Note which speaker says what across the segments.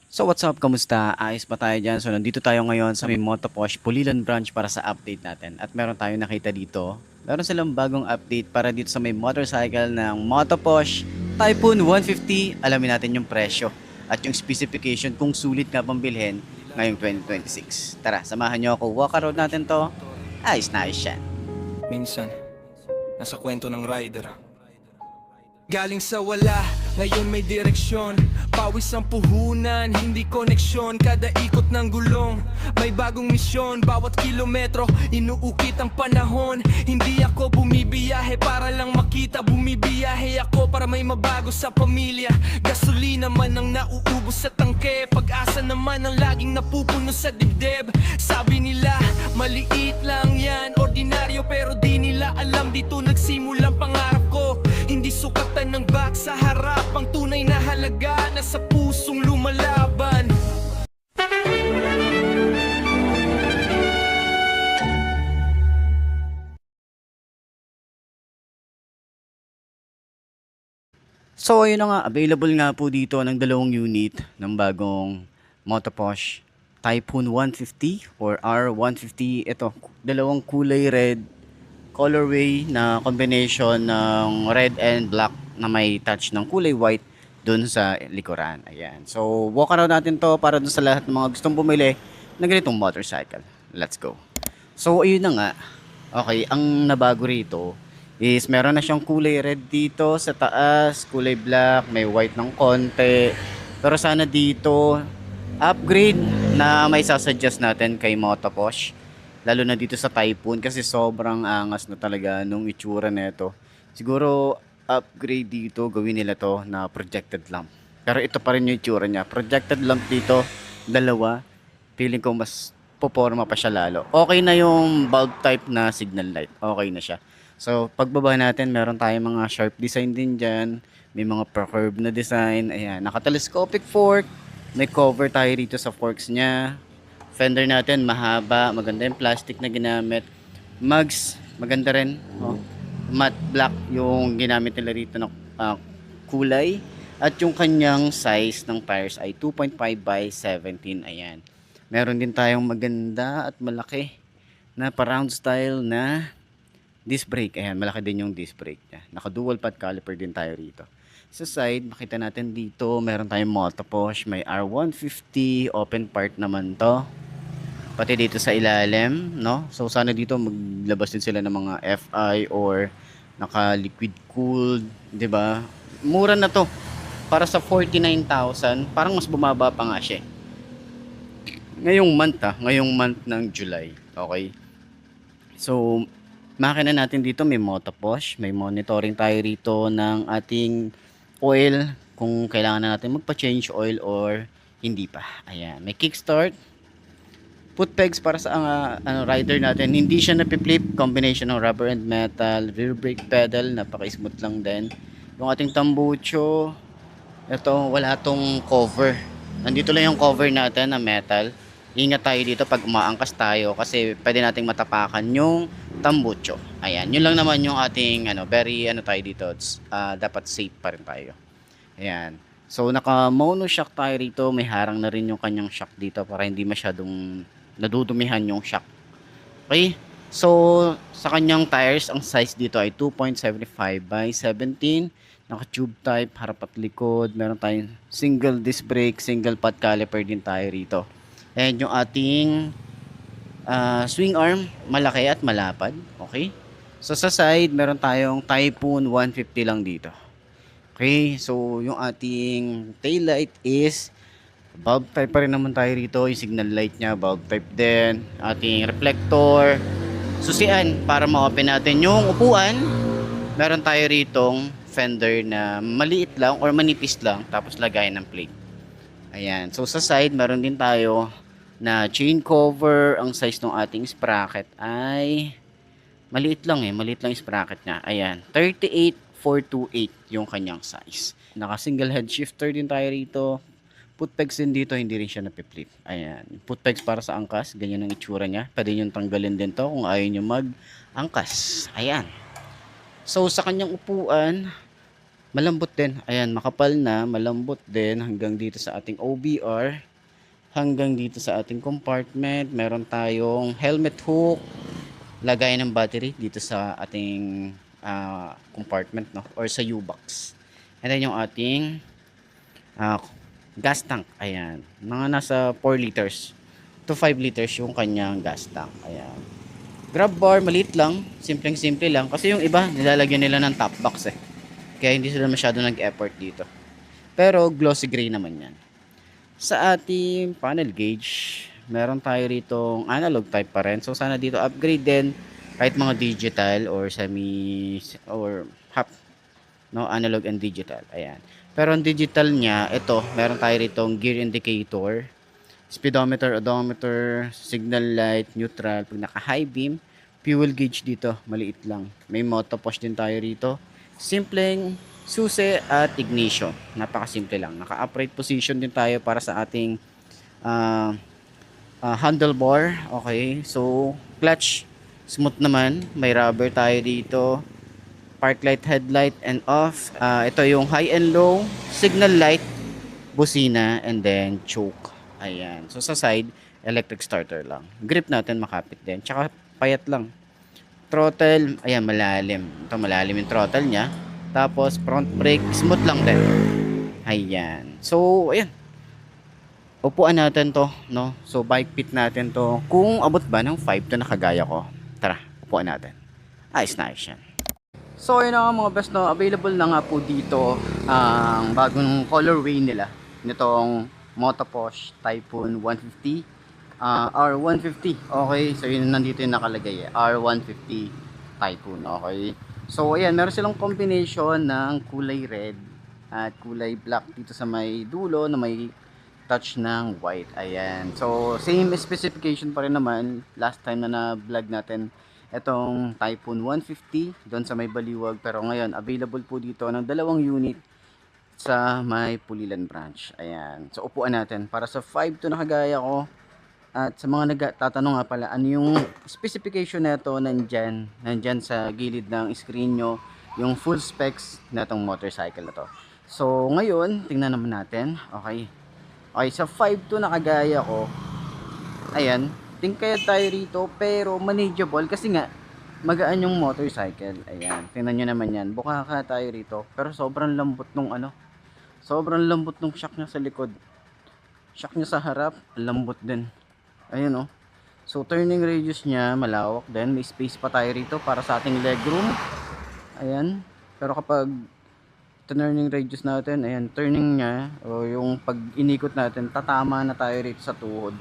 Speaker 1: So what's up, kamusta? Ayos ba tayo dyan? So nandito tayo ngayon sa may Motoposh Pulilan branch para sa update natin. At meron tayong nakita dito. Meron silang bagong update para dito sa may motorcycle ng Motoposh Typhoon 150. Alamin natin yung presyo at yung specification kung sulit nga pang bilhin ngayong 2026. Tara, samahan nyo ako. Walk around natin to. Ayos na ayos yan.
Speaker 2: Minsan, nasa kwento ng rider. Galing sa wala, ngayon may direksyon. Pawis ang puhunan, hindi koneksyon. Kada ikot ng gulong, may bagong misyon. Bawat kilometro, inuukit ang panahon. Hindi ako bumibiyahe para lang makita. Bumibiyahe ako para may mabago sa pamilya. Gasolina man ang nauubos sa tangke. Pag-asa naman ang laging napupuno sa dibdib. Sabi nila, maliit lang yan, ordinaryo. Pero di nila alam, dito nagsimulang pangarap ko. Hindi sukatan ng bag sa harap. Ang tunay na halaga na sa pusong lumalaban.
Speaker 1: So ayun na nga, available nga po dito ng dalawang unit ng bagong Motoposh Typhoon 150 or R150. Ito, dalawang kulay red colorway na combination ng red and black na may touch ng kulay white dun sa likuran. Ayan. So walk around natin to para dun sa lahat ng mga gustong bumili ng ganitong motorcycle. Let's go. So ayun na nga. Okay, ang nabago rito is meron na siyang kulay red dito sa taas, kulay black, may white ng konti. Pero sana dito upgrade na may sasuggest natin kay Motoposh. Lalo na dito sa Typhoon kasi sobrang angas na talaga nung itsura nito. Siguro upgrade dito, gawin nila to na projected lamp. Pero ito pa rin yung itsura niya. Projected lamp dito, dalawa. Feeling ko mas poporma pa siya lalo. Okay na yung bulb type na signal light. Okay na siya. So, pagbaba natin, meron tayong mga sharp design din dyan. May mga per-curve na design. Ayan, naka-telescopic fork. May cover tayo rito sa forks niya. Fender natin, mahaba. Maganda yung plastic na ginamit. Mugs, maganda rin. Oh. Matte black yung ginamit nila rito na kulay. At yung kanyang size ng tires ay 2.5 by 17. Ayan. Meron din tayong maganda at malaki na pa-round style na disc brake. Ayan, malaki din yung disc brake niya. Naka dual pad caliper din tayo rito. Sa side, makita natin dito, meron tayong Motoposh. May R150, open part naman to. Pati dito sa ilalim, no? So sana dito maglabas din sila ng mga FI or naka liquid cooled, 'di ba? Mura na to. Para sa 49,000, parang mas bumaba pa nga siya. Ngayong month ng July. Okay? So, makina natin dito may Motoposh, may monitoring tayo rito ng ating oil kung kailangan na natin magpa-change oil or hindi pa. Ayan, may kickstart. Foot pegs para sa rider natin. Hindi siya napi-flip, combination ng rubber and metal, rear brake pedal, napaka-smooth lang din. Yung ating tambucho, ito wala tong cover. Nandito lang yung cover natin na metal. Ingat tayo dito pag umaangkas tayo kasi pwede nating matapakan yung tambucho. Ayan, yun lang naman yung ating very tayo dito. Dapat safe pa rin tayo. Ayan. So naka mono shock tayo rito, may harang na rin yung kanyang shock dito para hindi masyadong nadudumihan yung shock. Okay? So sa kanyang tires, ang size dito ay 2.75 by 17. Naka tube type, harap at likod. Meron tayong single disc brake, single pad caliper din tayo rito. And yung ating swing arm, malaki at malapad. Okay? So sa side, meron tayong Typhoon 150 lang dito. Okay? So yung ating tail light is bulb type pa rin naman tayo rito. Yung signal light niya, bulb type din. Ating reflector. Susian, para ma-open natin yung upuan. Meron tayo ritong fender na maliit lang or manipis lang. Tapos lagay ng plate. Ayan. So sa side, meron din tayo na chain cover. Ang size ng ating sprocket ay maliit lang maliit lang yung sprocket niya. Ayan, 38428 yung kanyang size. Naka single head shifter din tayo rito. Foot pegs din dito, hindi rin siya napiplip. Ayan, foot pegs para sa angkas, ganyan ang itsura niya. Pwede nyo tanggalin din to kung ayaw nyo mag angkas. Ayan. So sa kanyang upuan, Malambot din. Ayan, makapal na, malambot din hanggang dito sa ating OBR, hanggang dito sa ating compartment. Meron tayong helmet hook, lagay ng battery dito sa ating compartment, no, or sa U-box. And then yung ating ah, gas tank. Ayan, mga nasa 4 liters to 5 liters yung kanyang gas tank. Ayan. Grab bar, maliit lang, simpleng-simple lang kasi yung iba nilalagyan nila ng top box eh. Kaya hindi sila masyado nag-effort dito. Pero glossy gray naman 'yan. Sa ating panel gauge, meron tayo rito analog type pa rin. So sana dito upgrade din kahit mga digital or semi or half, no, analog and digital. Ayan. Pero ang digital niya, ito, meron tayo rito gear indicator, speedometer, odometer, signal light, neutral, pag naka high beam, fuel gauge dito, maliit lang. May moto push din tayo rito. Simpleng susi at ignition. Napakasimple lang. Naka-upright position din tayo para sa ating ah, handlebar. Okay. So, clutch smooth naman. May rubber tayo dito. Park light, headlight, and off. Ito yung high and low, signal light, busina, and then choke. Ayan. So, sa side, electric starter lang. Grip natin makapit din. Tsaka, payat lang. Throttle, ayan, malalim. Ito, malalim yung throttle niya. Tapos, front brake, smooth lang din. Ayan. So, ayan. Upuan natin to, no? So, bike pit natin to. Kung abot ba ng 5 to nakagaya ko. Tara, upuan natin. Ayos na ayos yan. So, yun na nga mga best, no? Available na nga po dito ang bagong colorway nila. Nitong Motoposh Typhoon 150. R150. Okay, so yun nandito yung nakalagay eh. R150 Typhoon. Okay. So, ayan, meron silang combination ng kulay red at kulay black dito sa may dulo na may touch ng white. Ayan. So, same specification pa rin naman. Last time na na-vlog natin itong Typhoon 150 doon sa may Baliwag. Pero ngayon, available po dito ng 2 unit sa may Pulilan branch. Ayan. So, upuan natin. Para sa 5 to nakagaya ko. At sa mga nagtatanong nga pala, ano yung specification na ito nandyan sa gilid ng screen nyo, yung full specs na itong motorcycle na to. So, ngayon, tingnan naman natin. Okay. Okay, sa 5 to nakagaya ko, ayan, tingkaya tayo rito, pero manageable kasi nga, magaan yung motorcycle. Ayan, tingnan nyo naman yan. Bukaka tayo rito, pero sobrang lambot nung ano, sobrang lambot nung shock niya sa likod. Shock niya sa harap, lambot din. Ayun oh. So, turning radius niya, malawak din. May space pa tayo rito para sa ating legroom. Ayan. Pero kapag turning radius natin, ayan, turning niya o yung pag inikot natin, tatama na tayo rito sa tuhod.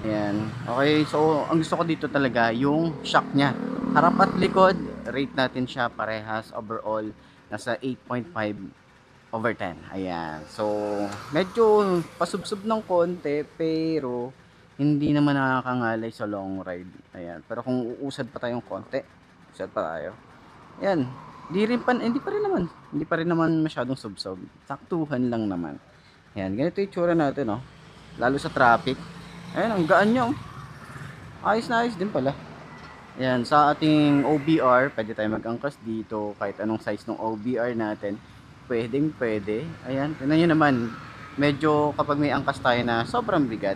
Speaker 1: Ayan. Okay, so ang gusto ko dito talaga yung shock niya. Harap at likod, rate natin siya parehas overall nasa 8.5/10. Ayan. So, medyo pasubsob ng konti pero hindi naman nakakangalay sa long ride. Ayan. Pero kung uusad pa tayong konti, usad pa tayo. Ayan. Hindi pa rin naman masyadong subsob. Saktuhan lang naman. Ayan, ganito yung tsura natin, oh. Lalo sa traffic. Ayan, ang gaan niya, oh. Ayos na ayos din pala. Ayan, sa ating OBR, pwede tayo mag-angkas dito. Kahit anong size ng OBR natin, pwedeng pwede. Ayan, tingnan nyo naman. Medyo kapag may angkas tayo na sobrang bigat,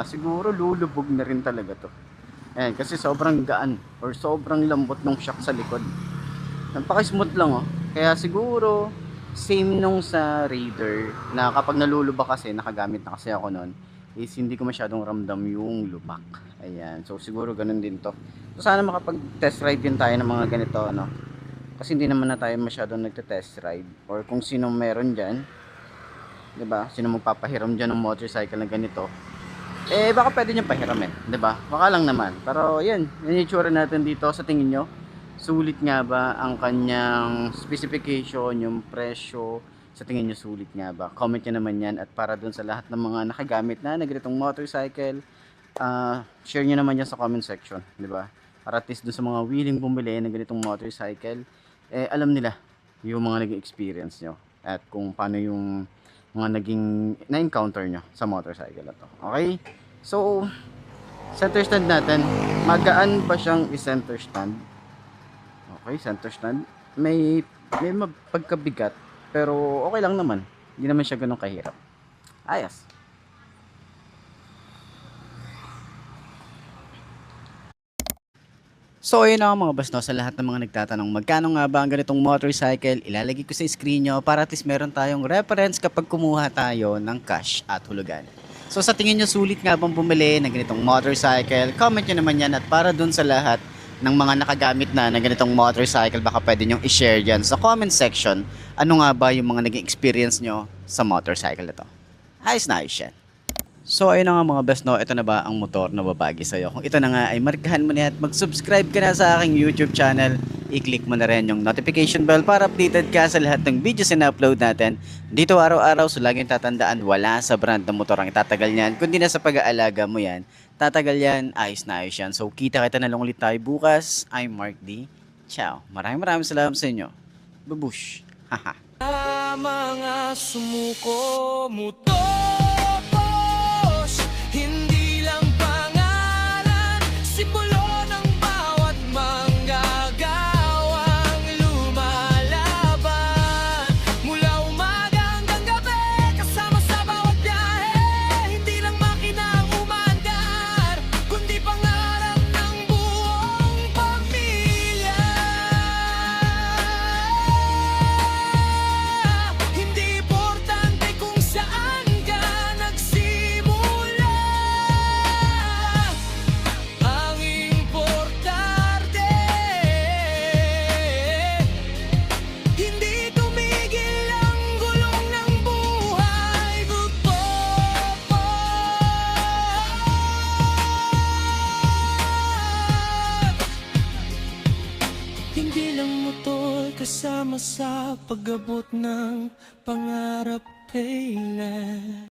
Speaker 1: siguro lulubog na rin talaga to. Ayan, kasi sobrang gaan or sobrang lambot ng shock sa likod. Napaka-smooth lang, oh. Kaya siguro same nung sa Raider na kapag nalulubak kasi, nakagamit na kasi ako noon, is hindi ko masyadong ramdam yung lubak. Ayan. So siguro ganun din to. So sana makapag-test ride din tayo ng mga ganito, no? Kasi hindi naman na tayo masyadong nagte-test ride or kung sino meron diyan, 'di ba? Sino magpapahiram diyan ng motorcycle na ganito? Eh baka pwede niyo pahiramin, 'di ba? Baka lang naman. Pero 'yan, yung itsura natin dito sa tingin nyo. Sulit nga ba ang kanyang specification, yung presyo? Sa tingin nyo sulit nga ba? Comment nyo naman yan. At para dun sa lahat ng mga nakagamit na ganitong motorcycle, share nyo naman yan sa comment section, di ba? Para at least dun sa mga willing bumili ng ganitong motorcycle, eh alam nila yung mga naging experience nyo at kung paano yung mga naging na-encounter nyo sa motorcycle na to. Okay? So, center stand natin, magaan ba siyang i-center stand? Okay, center stand. May pagkabigat. Pero okay lang naman. Hindi naman siya ganun kahirap. Ayos. So ayun na nga mga boss, no, sa lahat ng mga nagtatanong magkano nga ba ang ganitong motorcycle, ilalagay ko sa screen nyo para at least meron tayong reference kapag kumuha tayo ng cash at hulugan. So sa tingin nyo sulit nga bang bumili ng ganitong motorcycle? Comment nyo naman yan, at para dun sa lahat ng mga nakagamit na ng ganitong motorcycle, baka pwede nyong i-share dyan sa comment section ano nga ba yung mga naging experience nyo sa motorcycle na to. Ayos na ayos yan. So ayun na nga mga best, no, ito na ba ang motor na babagi sa'yo? Kung ito na nga ay markahan mo na at mag-subscribe ka na sa aking YouTube channel, i-click mo na rin yung notification bell para updated ka sa lahat ng videos na upload natin dito araw-araw. So laging tatandaan, wala sa brand ng motor ang itatagal niyan, kundi na sa pag-aalaga mo yan, tatagal yan, ayos na ayos yan. So kita na lang ulit tayo bukas. I'm Mark D. Ciao. Maraming salamat sa inyo. Babush. Haha.
Speaker 2: Mga sumuko mo tapos, hindi lang pangalan, simbolo ng bawat manggagawang lumalaban. Mula umaga hanggang gabi, kasama sa bawat biyahe, hindi lang makina ang umaandar, kundi pangarap ng buong pamilya. Hindi importante kung saan ka nagsimula, ang importante hindi tumigil ang gulong ng buhay. Hindi lang motor, kasama sa pag-abot ng pangarap, kailan